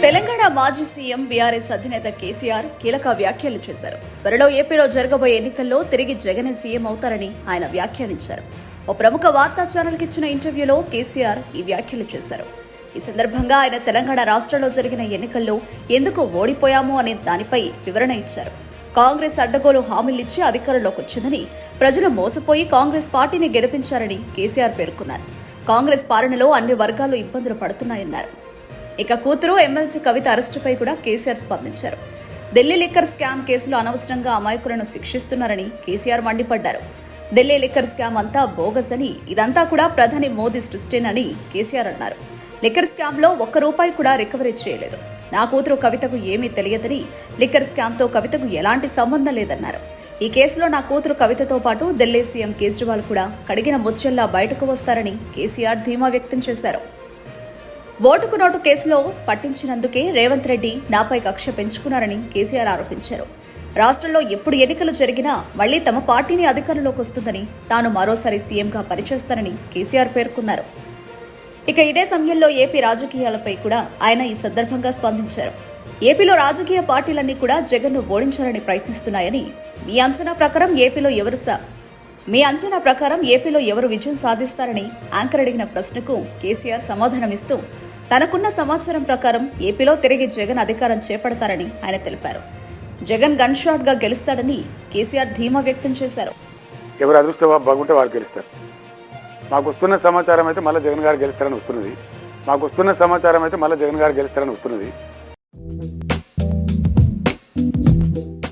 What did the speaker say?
తెలంగాణ మాజీ CM BRS అధినేత కేసీఆర్ కీలక వ్యాఖ్యలు చేశారు. త్వరలో ఏపీలో జరగబోయే ఎన్నికల్లో తిరిగి జగనే సీఎం అవుతారని ఆయన వ్యాఖ్యానించారు. ఓ ప్రముఖ వార్తా ఛానల్కి ఇచ్చిన ఇంటర్వ్యూలో కేసీఆర్ ఈ వ్యాఖ్యలు చేశారు. ఈ సందర్భంగా ఆయన తెలంగాణ రాష్ట్రంలో జరిగిన ఎన్నికల్లో ఎందుకు ఓడిపోయామో అనే దానిపై వివరణ ఇచ్చారు. కాంగ్రెస్ అడ్డగోలు హామీలిచ్చి అధికారంలోకి వచ్చిందని, ప్రజలు మోసపోయి కాంగ్రెస్ పార్టీని గెలిపించారని కేసీఆర్ పేర్కొన్నారు. కాంగ్రెస్ పాలనలో అన్ని వర్గాలు ఇబ్బందులు పడుతున్నాయన్నారు. ఇక కూతురు ఎమ్మెల్సీ కవిత అరెస్టుపై కూడా కేసీఆర్ స్పందించారు. ఢిల్లీ లిక్కర్ స్కామ్ కేసులో అనవసరంగా అమాయకులను శిక్షిస్తున్నారని కేసీఆర్ మండిపడ్డారు. ఢిల్లీ లిక్కర్ స్కామ్ అంతా బోగస్ అని, ఇదంతా కూడా ప్రధాని మోదీ సృష్టినని కేసీఆర్ అన్నారు. లిక్కర్ స్కామ్లో ₹1 కూడా రికవరీ చేయలేదు. నా కూతురు కవితకు ఏమీ తెలియదని, లిక్కర్ స్కామ్తో కవితకు ఎలాంటి సంబంధం లేదన్నారు. ఈ కేసులో నా కూతురు కవితతో పాటు ఢిల్లీ సీఎం కేజ్రీవాల్ కూడా కడిగిన ముత్యంలా బయటకు వస్తారని కేసీఆర్ ధీమా వ్యక్తం చేశారు. ఓటుకు నోటు కేసులో పట్టించినందుకే రేవంత్ రెడ్డి నాపై కక్ష పెంచుకున్నారని కేసీఆర్ ఆరోపించారు. రాష్ట్రంలో ఎప్పుడు ఎన్నికలు జరిగినా మళ్లీ తమ పార్టీని అధికారంలోకి వస్తుందని, తాను మరోసారి సీఎంగా పనిచేస్తానని కేసీఆర్ పేర్కొన్నారు. ఇక ఇదే సమయంలో ఏపీ రాజకీయాలపై కూడా ఆయన ఈ సందర్భంగా స్పందించారు. ఏపీలో రాజకీయ పార్టీలన్నీ కూడా జగన్ను ఓడించాలని ప్రయత్నిస్తున్నాయని, మీ అంచనా ప్రకారం ఏపీలో ఎవరు విజయం సాధిస్తారని యాంకర్ అడిగిన ప్రశ్నకు కేసీఆర్ సమాధానమిస్తూ, తనకున్న సమాచారం ప్రకారం ఏపీలో తిరిగి జగన్ అధికారం చేపడతారని ఆయన తెలిపారు. జగన్ గన్ షాట్ గా గెలుస్తాడని కేసీఆర్ ధీమా వ్యక్తం చేశారు. ఎవరు అదృష్టం బాగుంటే వారు గెలుస్తారు. మాకు వస్తున్న సమాచారం అయితే మళ్ళీ జగన్ గారు గెలుస్తారని వస్తున్నది.